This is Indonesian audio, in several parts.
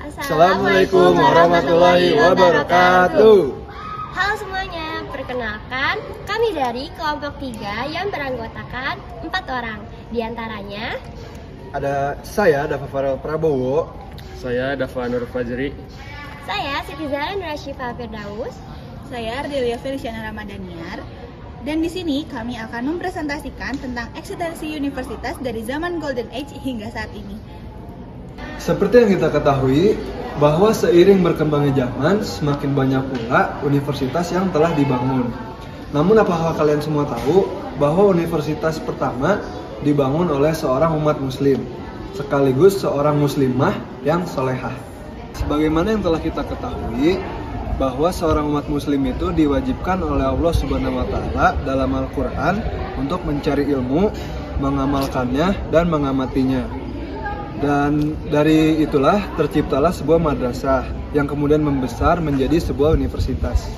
Assalamualaikum warahmatullahi wabarakatuh. Halo semuanya, perkenalkan kami dari kelompok 3 yang beranggotakan 4 orang. Di antaranya ada saya, Dava Farel Prabowo. Saya Dava Nur Fajri. Saya Siti Zahra Nurashifa Firdaus. Saya Ardelia Feliciana Ramadhaniar. Dan di sini kami akan mempresentasikan tentang eksistensi universitas dari zaman Golden Age hingga saat ini. Seperti yang kita ketahui, bahwa seiring berkembangnya zaman, semakin banyak pula universitas yang telah dibangun. Namun apakah kalian semua tahu bahwa universitas pertama dibangun oleh seorang umat muslim, sekaligus seorang muslimah yang solehah? Sebagaimana yang telah kita ketahui, bahwa seorang umat muslim itu diwajibkan oleh Allah Subhanahu wa Ta'ala dalam Al-Quran untuk mencari ilmu, mengamalkannya, dan mengamatinya. Dan dari itulah terciptalah sebuah madrasah yang kemudian membesar menjadi sebuah universitas.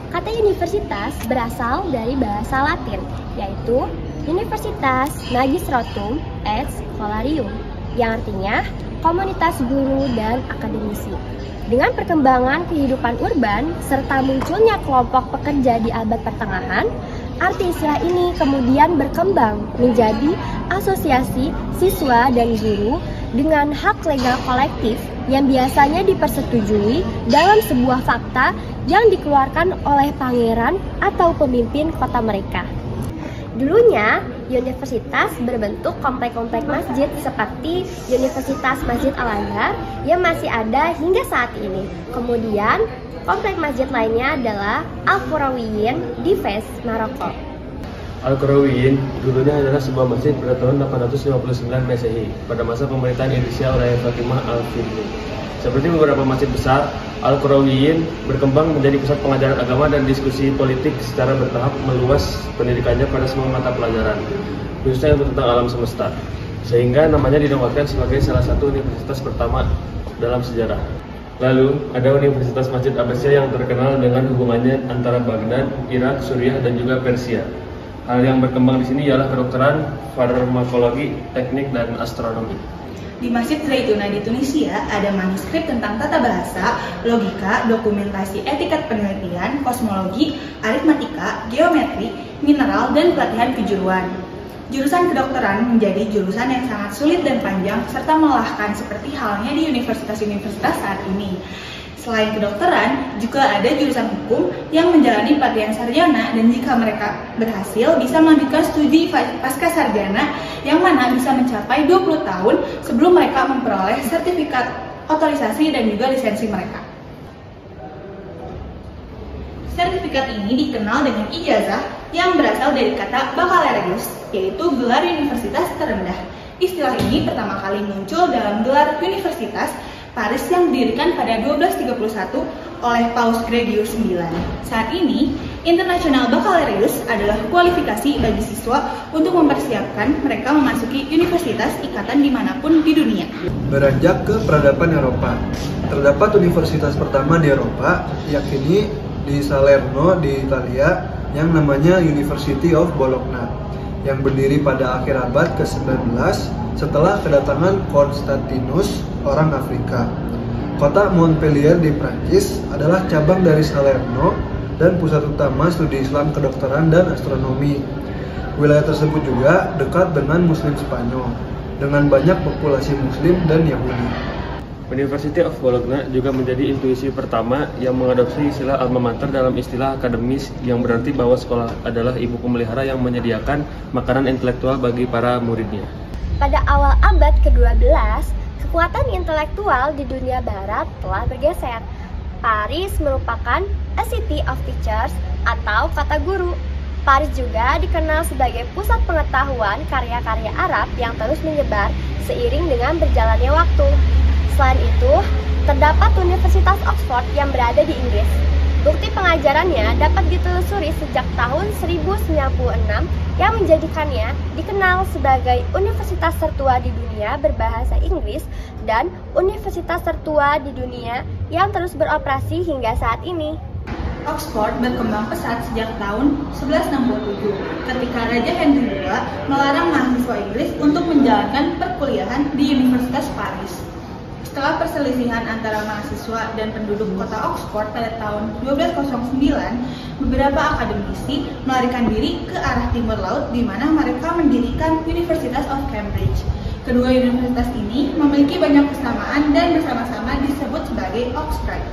Kata universitas berasal dari bahasa Latin, yaitu Universitas Magistrorum et Scholarium, yang artinya komunitas guru dan akademisi. Dengan perkembangan kehidupan urban serta munculnya kelompok pekerja di abad pertengahan, arti istilah ini kemudian berkembang menjadi asosiasi siswa dan guru dengan hak legal kolektif yang biasanya dipersetujui dalam sebuah fakta yang dikeluarkan oleh pangeran atau pemimpin kota mereka. Dulunya, universitas berbentuk komplek-komplek masjid seperti Universitas Masjid Al-Azhar yang masih ada hingga saat ini. Kemudian, komplek masjid lainnya adalah Al-Qarawiyyin di Fez, Maroko. Al-Qarawiyyin dulunya adalah sebuah masjid pada tahun 859 Masehi pada masa pemerintahan inisial Raya Fatimah Al-Fihri. Seperti beberapa masjid besar, Al-Qarawiyyin berkembang menjadi pusat pengajaran agama dan diskusi politik secara bertahap meluas pendidikannya pada semua mata pelajaran, khususnya untuk tentang alam semesta, sehingga namanya dinobatkan sebagai salah satu universitas pertama dalam sejarah. Lalu, ada Universitas Masjid Abbasiyah yang terkenal dengan hubungannya antara Baghdad, Irak, Suriah, dan juga Persia. Hal yang berkembang di sini ialah kedokteran, farmakologi, teknik, dan astronomi. Di Masjid Zaituna di Tunisia ada manuskrip tentang tata bahasa, logika, dokumentasi etiket penelitian, kosmologi, aritmatika, geometri, mineral, dan pelatihan kejuruan. Jurusan kedokteran menjadi jurusan yang sangat sulit dan panjang serta melelahkan seperti halnya di universitas-universitas saat ini. Selain kedokteran, juga ada jurusan hukum yang menjalani pelatihan sarjana dan jika mereka berhasil bisa melanjutkan studi pasca sarjana yang mana bisa mencapai 20 tahun sebelum mereka memperoleh sertifikat otorisasi dan juga lisensi mereka. Sertifikat ini dikenal dengan ijazah yang berasal dari kata baccalaureus, yaitu gelar universitas terendah. Istilah ini pertama kali muncul dalam gelar universitas Paris yang didirikan pada 1231 oleh Paus Gregorius IX. Saat ini, International Baccalaureus adalah kualifikasi bagi siswa untuk mempersiapkan mereka memasuki universitas ikatan dimanapun di dunia. Beranjak ke peradaban Eropa, terdapat universitas pertama di Eropa, yakni di Salerno di Italia, yang namanya University of Bologna, yang berdiri pada akhir abad ke-19 setelah kedatangan Konstantinus, orang Afrika. Kota Montpellier di Prancis adalah cabang dari Salerno dan pusat utama studi Islam, kedokteran, dan astronomi. Wilayah tersebut juga dekat dengan Muslim Spanyol, dengan banyak populasi Muslim dan Yahudi. University of Bologna juga menjadi intuisi pertama yang mengadopsi istilah alma mater dalam istilah akademis yang berarti bahwa sekolah adalah ibu pemelihara yang menyediakan makanan intelektual bagi para muridnya. Pada awal abad ke-12, kekuatan intelektual di dunia barat telah bergeser. Paris merupakan a city of teachers atau kata guru. Paris juga dikenal sebagai pusat pengetahuan karya-karya Arab yang terus menyebar seiring dengan berjalannya waktu. Selain itu, terdapat Universitas Oxford yang berada di Inggris. Bukti pengajarannya dapat ditelusuri sejak tahun 1096 yang menjadikannya dikenal sebagai universitas tertua di dunia berbahasa Inggris dan universitas tertua di dunia yang terus beroperasi hingga saat ini. Oxford berkembang pesat sejak tahun 1167 ketika Raja Henry II melarang mahasiswa Inggris untuk menjalankan perkuliahan di Universitas Paris. Setelah perselisihan antara mahasiswa dan penduduk kota Oxford pada tahun 1209, beberapa akademisi melarikan diri ke arah timur laut di mana mereka mendirikan University of Cambridge. Kedua universitas ini memiliki banyak kesamaan dan bersama-sama disebut sebagai Oxford.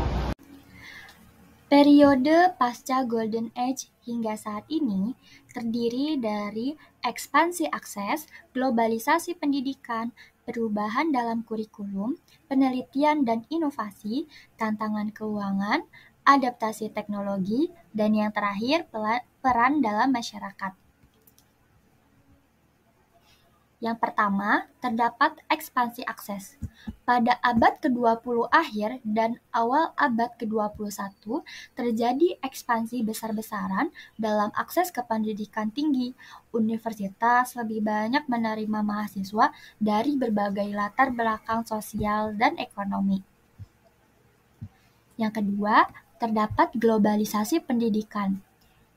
Periode pasca Golden Age hingga saat ini terdiri dari ekspansi akses, globalisasi pendidikan, perubahan dalam kurikulum, penelitian dan inovasi, tantangan keuangan, adaptasi teknologi, dan yang terakhir peran dalam masyarakat. Yang pertama, terdapat ekspansi akses. Pada abad ke-20 akhir dan awal abad ke-21, terjadi ekspansi besar-besaran dalam akses ke pendidikan tinggi. Universitas lebih banyak menerima mahasiswa dari berbagai latar belakang sosial dan ekonomi. Yang kedua, terdapat globalisasi pendidikan.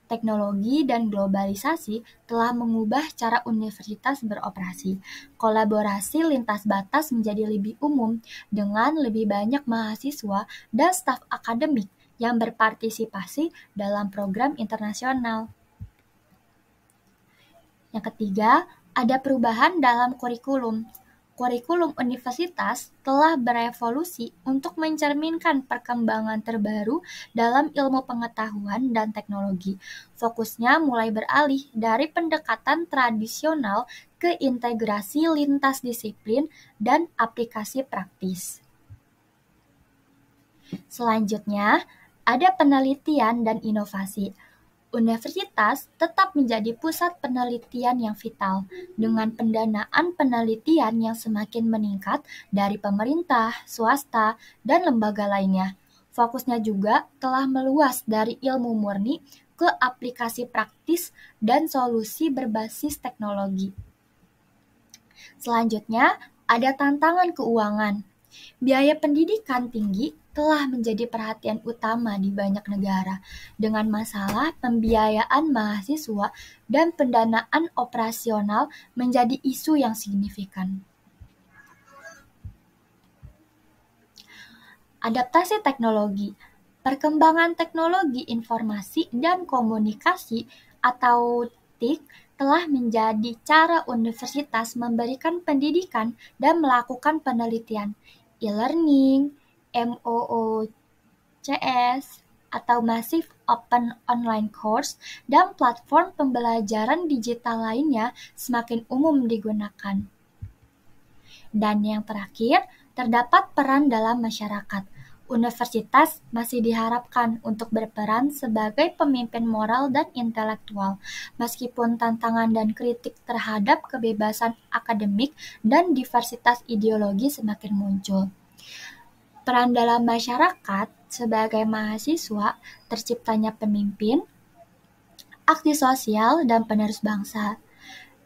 Teknologi dan globalisasi telah mengubah cara universitas beroperasi. Kolaborasi lintas batas menjadi lebih umum dengan lebih banyak mahasiswa dan staf akademik yang berpartisipasi dalam program internasional. Yang ketiga, ada perubahan dalam kurikulum. Kurikulum universitas telah berevolusi untuk mencerminkan perkembangan terbaru dalam ilmu pengetahuan dan teknologi. Fokusnya mulai beralih dari pendekatan tradisional ke integrasi lintas disiplin dan aplikasi praktis. Selanjutnya, ada penelitian dan inovasi. Universitas tetap menjadi pusat penelitian yang vital, dengan pendanaan penelitian yang semakin meningkat dari pemerintah, swasta, dan lembaga lainnya. Fokusnya juga telah meluas dari ilmu murni ke aplikasi praktis dan solusi berbasis teknologi. Selanjutnya, ada tantangan keuangan. Biaya pendidikan tinggi telah menjadi perhatian utama di banyak negara, dengan masalah pembiayaan mahasiswa dan pendanaan operasional menjadi isu yang signifikan. Adaptasi teknologi. Perkembangan teknologi informasi dan komunikasi atau TIK telah menjadi cara universitas memberikan pendidikan dan melakukan penelitian. E-learning, MOOCs, atau Massive Open Online Course, dan platform pembelajaran digital lainnya semakin umum digunakan. Dan yang terakhir, terdapat peran dalam masyarakat. Universitas masih diharapkan untuk berperan sebagai pemimpin moral dan intelektual, meskipun tantangan dan kritik terhadap kebebasan akademik dan diversitas ideologi semakin muncul. Peran dalam masyarakat sebagai mahasiswa, terciptanya pemimpin, aksi sosial, dan penerus bangsa.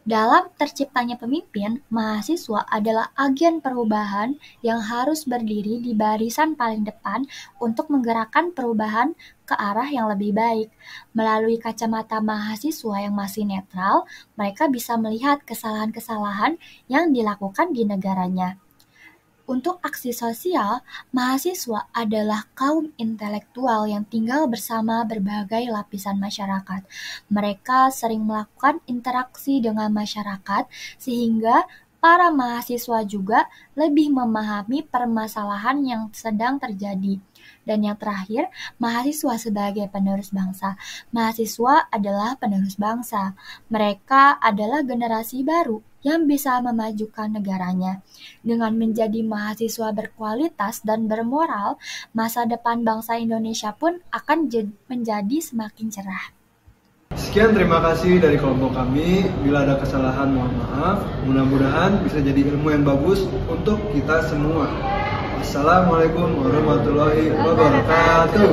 Dalam terciptanya pemimpin, mahasiswa adalah agen perubahan yang harus berdiri di barisan paling depan untuk menggerakkan perubahan ke arah yang lebih baik. Melalui kacamata mahasiswa yang masih netral, mereka bisa melihat kesalahan-kesalahan yang dilakukan di negaranya. Untuk aksi sosial, mahasiswa adalah kaum intelektual yang tinggal bersama berbagai lapisan masyarakat. Mereka sering melakukan interaksi dengan masyarakat, sehingga para mahasiswa juga lebih memahami permasalahan yang sedang terjadi. Dan yang terakhir, mahasiswa sebagai penerus bangsa. Mahasiswa adalah penerus bangsa. Mereka adalah generasi baru yang bisa memajukan negaranya. Dengan menjadi mahasiswa berkualitas dan bermoral, masa depan bangsa Indonesia pun akan menjadi semakin cerah. Sekian, terima kasih dari kelompok kami. Bila ada kesalahan, mohon maaf. Mudah-mudahan bisa jadi ilmu yang bagus untuk kita semua. Assalamualaikum warahmatullahi wabarakatuh.